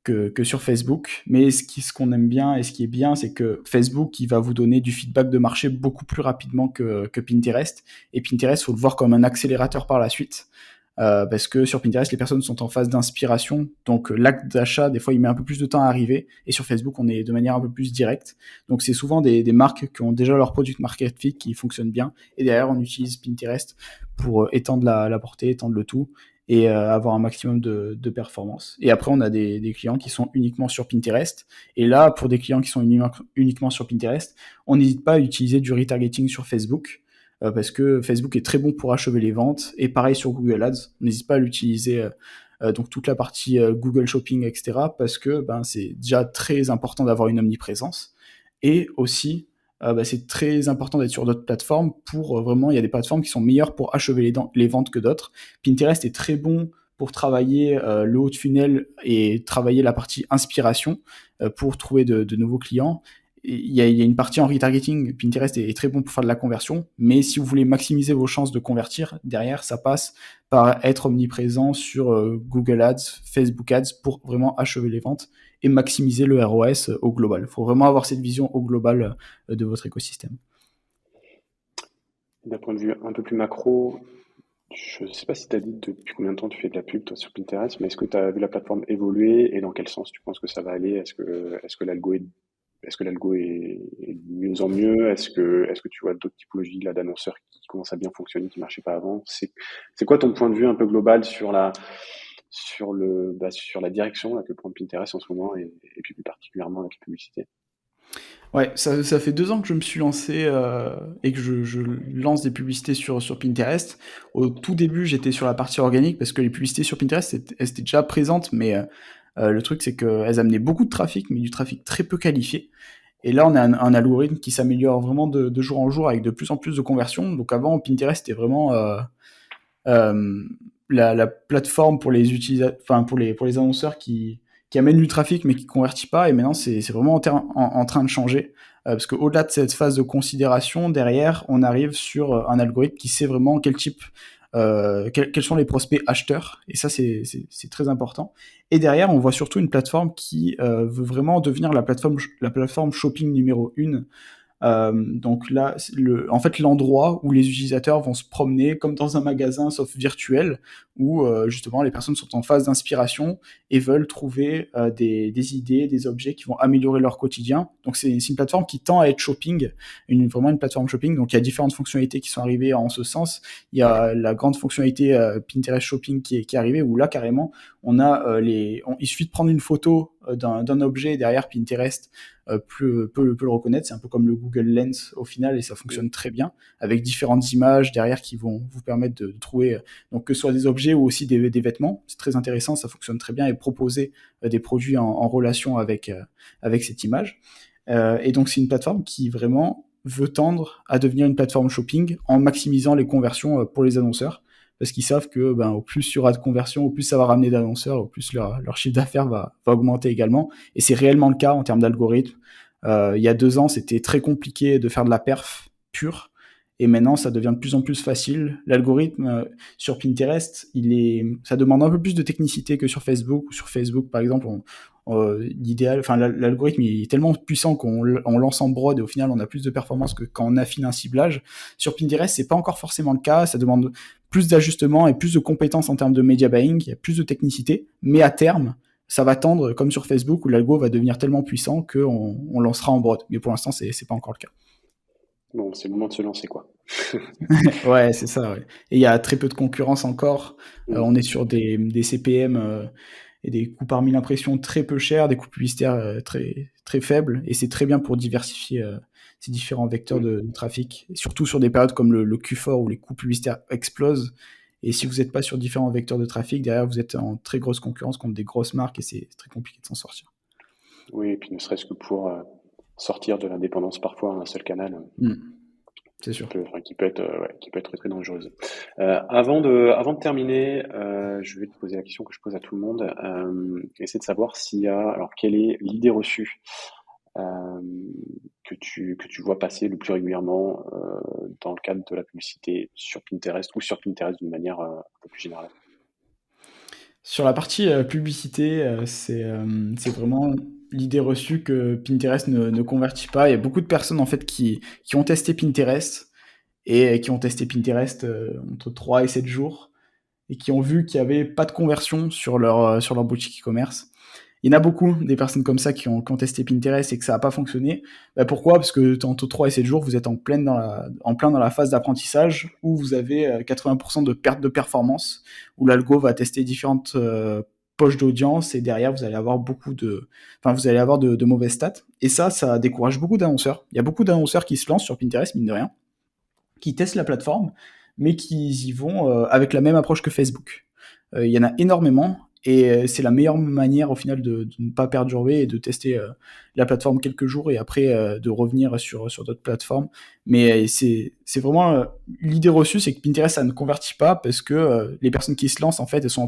que sur Facebook. Mais ce qu'on aime bien et ce qui est bien, c'est que Facebook, il va vous donner du feedback de marché beaucoup plus rapidement que Pinterest. Et Pinterest, faut le voir comme un accélérateur par la suite. Parce que sur Pinterest, les personnes sont en phase d'inspiration, donc l'acte d'achat, des fois, il met un peu plus de temps à arriver, et sur Facebook, on est de manière un peu plus directe. Donc c'est souvent des marques qui ont déjà leur produit market fit qui fonctionne bien, et derrière, on utilise Pinterest pour étendre la portée, étendre le tout, et avoir un maximum de performance. Et après, on a des clients qui sont uniquement sur Pinterest, et là, pour des clients qui sont uniquement sur Pinterest, on n'hésite pas à utiliser du retargeting sur Facebook, parce que Facebook est très bon pour achever les ventes, et pareil sur Google Ads, on n'hésite pas à l'utiliser, donc toute la partie Google Shopping, etc., parce que c'est déjà très important d'avoir une omniprésence, et aussi c'est très important d'être sur d'autres plateformes pour vraiment, il y a des plateformes qui sont meilleures pour achever les ventes que d'autres. Pinterest est très bon pour travailler le haut de funnel et travailler la partie inspiration pour trouver de nouveaux clients. Il y a une partie en retargeting. Pinterest est très bon pour faire de la conversion, mais si vous voulez maximiser vos chances de convertir, derrière, ça passe par être omniprésent sur Google Ads, Facebook Ads pour vraiment achever les ventes et maximiser le ROS au global. Il faut vraiment avoir cette vision au global de votre écosystème. D'un point de vue un peu plus macro, je ne sais pas si tu as dit depuis combien de temps tu fais de la pub toi, sur Pinterest, mais est-ce que tu as vu la plateforme évoluer et dans quel sens tu penses que ça va aller? Est-ce que l'algo est de mieux en mieux? Est-ce que tu vois d'autres typologies là, d'annonceurs qui commencent à bien fonctionner, qui ne marchaient pas avant? C'est quoi ton point de vue un peu global sur sur la direction là, que prend Pinterest en ce moment et puis plus particulièrement avec la publicité? Ouais, ça fait 2 ans que je me suis lancé et que je lance des publicités sur Pinterest. Au tout début, j'étais sur la partie organique parce que les publicités sur Pinterest, elles étaient déjà présentes, mais le truc, c'est qu'elles amenaient beaucoup de trafic, mais du trafic très peu qualifié. Et là, on a un algorithme qui s'améliore vraiment de jour en jour avec de plus en plus de conversions. Donc avant, Pinterest était vraiment euh, la plateforme pour les utilisateurs, enfin pour les annonceurs qui amènent du trafic mais qui convertit pas. Et maintenant, c'est vraiment en train de changer parce qu'au-delà de cette phase de considération, derrière, on arrive sur un algorithme qui sait vraiment quel type quels sont les prospects acheteurs, et ça c'est très important. Et derrière, on voit surtout une plateforme qui veut vraiment devenir la plateforme shopping numéro 1. Donc là, en fait, l'endroit où les utilisateurs vont se promener comme dans un magasin, sauf virtuel, où justement les personnes sont en phase d'inspiration et veulent trouver des idées, des objets qui vont améliorer leur quotidien. Donc c'est une plateforme qui tend à être shopping, vraiment une plateforme shopping. Donc il y a différentes fonctionnalités qui sont arrivées en ce sens. Il y a la grande fonctionnalité Pinterest Shopping qui est arrivée, où là carrément on a il suffit de prendre une photo d'un objet, derrière Pinterest peut le reconnaître. C'est un peu comme le Google Lens au final, et ça fonctionne très bien avec différentes images derrière qui vont vous permettre de trouver donc que ce soit des objets ou aussi des vêtements. C'est très intéressant, ça fonctionne très bien, et proposer des produits en relation avec cette image. Et donc c'est une plateforme qui vraiment veut tendre à devenir une plateforme shopping en maximisant les conversions pour les annonceurs, parce qu'ils savent que au plus il y aura de conversions, au plus ça va ramener d'annonceurs, au plus leur chiffre d'affaires va augmenter également. Et c'est réellement le cas en termes d'algorithme. Il y a 2 ans, c'était très compliqué de faire de la perf pure, et maintenant ça devient de plus en plus facile. L'algorithme sur Pinterest, ça demande un peu plus de technicité que sur Facebook. Ou sur Facebook, par exemple, l'algorithme il est tellement puissant qu'on lance en prod et au final on a plus de performance que quand on affine un ciblage. Sur Pinterest, c'est pas encore forcément le cas. Ça demande plus d'ajustements et plus de compétences en termes de media buying. Il y a plus de technicité, mais à terme, ça va tendre comme sur Facebook où l'algo va devenir tellement puissant qu'on lancera en prod. Mais pour l'instant, c'est pas encore le cas. Bon, c'est le moment de se lancer, quoi. Ouais, c'est ça. Ouais. Et il y a très peu de concurrence encore. On est sur des CPM et des coûts par 1000 impressions très peu chers, des coûts publicitaires très, très faibles. Et c'est très bien pour diversifier ces différents vecteurs de trafic, et surtout sur des périodes comme le Q4 où les coûts publicitaires explosent. Et si vous n'êtes pas sur différents vecteurs de trafic, derrière, vous êtes en très grosse concurrence contre des grosses marques, et c'est très compliqué de s'en sortir. Oui, et puis ne serait-ce que pour sortir de l'indépendance parfois à un seul canal. C'est sûr. Qui peut être très très dangereuse. Avant de terminer, je vais te poser la question que je pose à tout le monde. Essayer de savoir alors quelle est l'idée reçue que tu vois passer le plus régulièrement dans le cadre de la publicité sur Pinterest ou sur Pinterest d'une manière un peu plus générale. Sur la partie publicité, c'est vraiment l'idée reçue que Pinterest ne convertit pas. Il y a beaucoup de personnes en fait qui ont testé Pinterest et qui ont testé Pinterest entre 3 et 7 jours et qui ont vu qu'il n'y avait pas de conversion sur leur boutique e-commerce. Il y en a beaucoup des personnes comme ça qui ont testé Pinterest et que ça n'a pas fonctionné. Bah pourquoi ? Parce que entre 3 et 7 jours, vous êtes en plein dans la phase d'apprentissage où vous avez 80% de perte de performance, où l'algo va tester différentes poches d'audience et derrière vous allez avoir de mauvaises stats. Et ça décourage beaucoup d'annonceurs. Il y a beaucoup d'annonceurs qui se lancent sur Pinterest, mine de rien, qui testent la plateforme, mais qui y vont avec la même approche que Facebook. Il y en a énormément. Et c'est la meilleure manière au final de ne pas perdurer et de tester la plateforme quelques jours et après de revenir sur d'autres plateformes. Mais c'est vraiment l'idée reçue, c'est que Pinterest ça ne convertit pas parce que les personnes qui se lancent en fait elles sont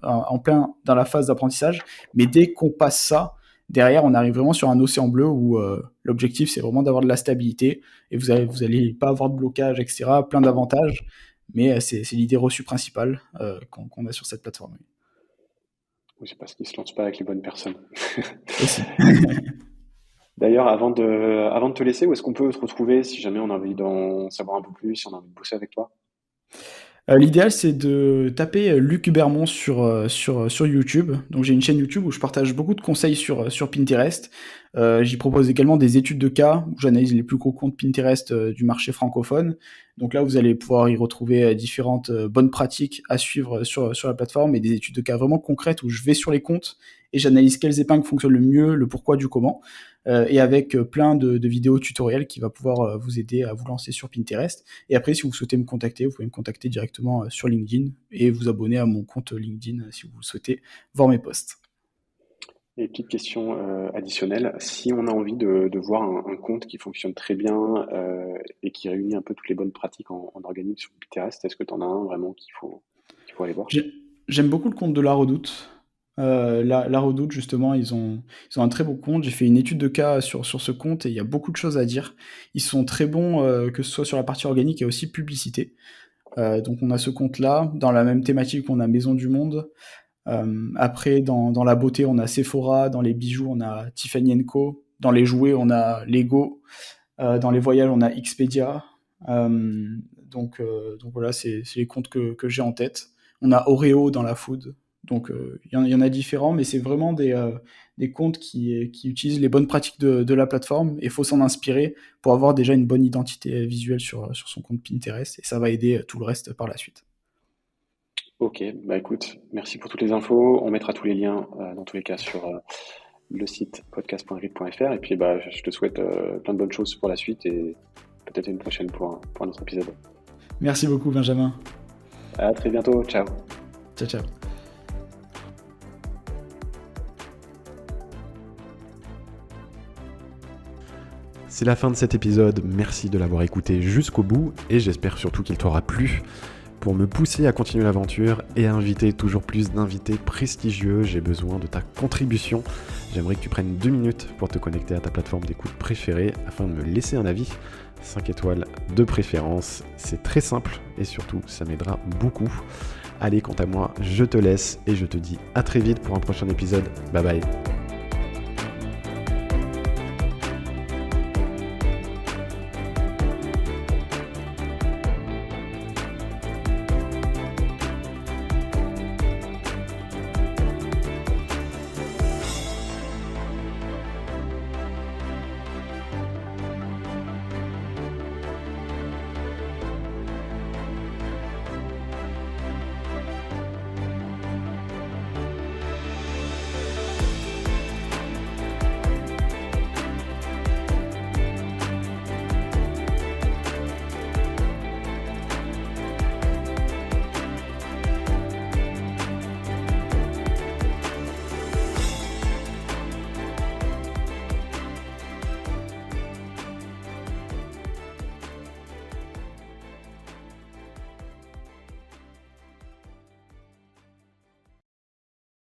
en plein dans la phase d'apprentissage. Mais dès qu'on passe ça, derrière on arrive vraiment sur un océan bleu où l'objectif c'est vraiment d'avoir de la stabilité et vous allez pas avoir de blocage, etc. Plein d'avantages. Mais c'est l'idée reçue principale qu'on a sur cette plateforme. Oui, c'est parce qu'ils se lancent pas avec les bonnes personnes. Aussi. D'ailleurs, avant de te laisser, où est-ce qu'on peut te retrouver si jamais on a envie d'en savoir un peu plus, si on a envie de bosser avec toi? L'idéal, c'est de taper Luc Bermond sur YouTube. Donc, j'ai une chaîne YouTube où je partage beaucoup de conseils sur Pinterest. J'y propose également des études de cas où j'analyse les plus gros comptes Pinterest du marché francophone. Donc là, vous allez pouvoir y retrouver différentes bonnes pratiques à suivre sur la plateforme et des études de cas vraiment concrètes où je vais sur les comptes et j'analyse quelles épingles fonctionnent le mieux, le pourquoi du comment. Et avec plein de vidéos tutoriels qui va pouvoir vous aider à vous lancer sur Pinterest. Et après, si vous souhaitez me contacter, vous pouvez me contacter directement sur LinkedIn et vous abonner à mon compte LinkedIn si vous souhaitez voir mes posts. Et petite question additionnelle, si on a envie de voir un compte qui fonctionne très bien et qui réunit un peu toutes les bonnes pratiques en organique sur Pinterest, est-ce que tu en as un vraiment qu'il faut aller voir? J'aime beaucoup le compte de La Redoute. La Redoute, justement, ils ont un très beau compte. J'ai fait une étude de cas sur ce compte et il y a beaucoup de choses à dire. Ils sont très bons, que ce soit sur la partie organique et aussi publicité. Donc on a ce compte-là. Dans la même thématique, on a Maison du Monde. Après, dans la beauté, on a Sephora. Dans les bijoux, on a Tiffany & Co. Dans les jouets, on a Lego. Dans les voyages, on a Expedia. Donc voilà, c'est les comptes que j'ai en tête. On a Oreo dans la food. Donc il y en a différents, mais c'est vraiment des comptes qui utilisent les bonnes pratiques de la plateforme et il faut s'en inspirer pour avoir déjà une bonne identité visuelle sur son compte Pinterest et ça va aider tout le reste par la suite. Ok, bah écoute, merci pour toutes les infos. On mettra tous les liens dans tous les cas sur le site podcast.grid.fr et puis bah, je te souhaite plein de bonnes choses pour la suite et peut-être une prochaine pour un autre épisode. Merci beaucoup Benjamin. À très bientôt, ciao. Ciao, ciao. C'est la fin de cet épisode, merci de l'avoir écouté jusqu'au bout et j'espère surtout qu'il t'aura plu. Pour me pousser à continuer l'aventure et à inviter toujours plus d'invités prestigieux, j'ai besoin de ta contribution. J'aimerais que tu prennes 2 minutes pour te connecter à ta plateforme d'écoute préférée afin de me laisser un avis. 5 étoiles de préférence, c'est très simple et surtout ça m'aidera beaucoup. Allez, quant à moi, je te laisse et je te dis à très vite pour un prochain épisode. Bye bye.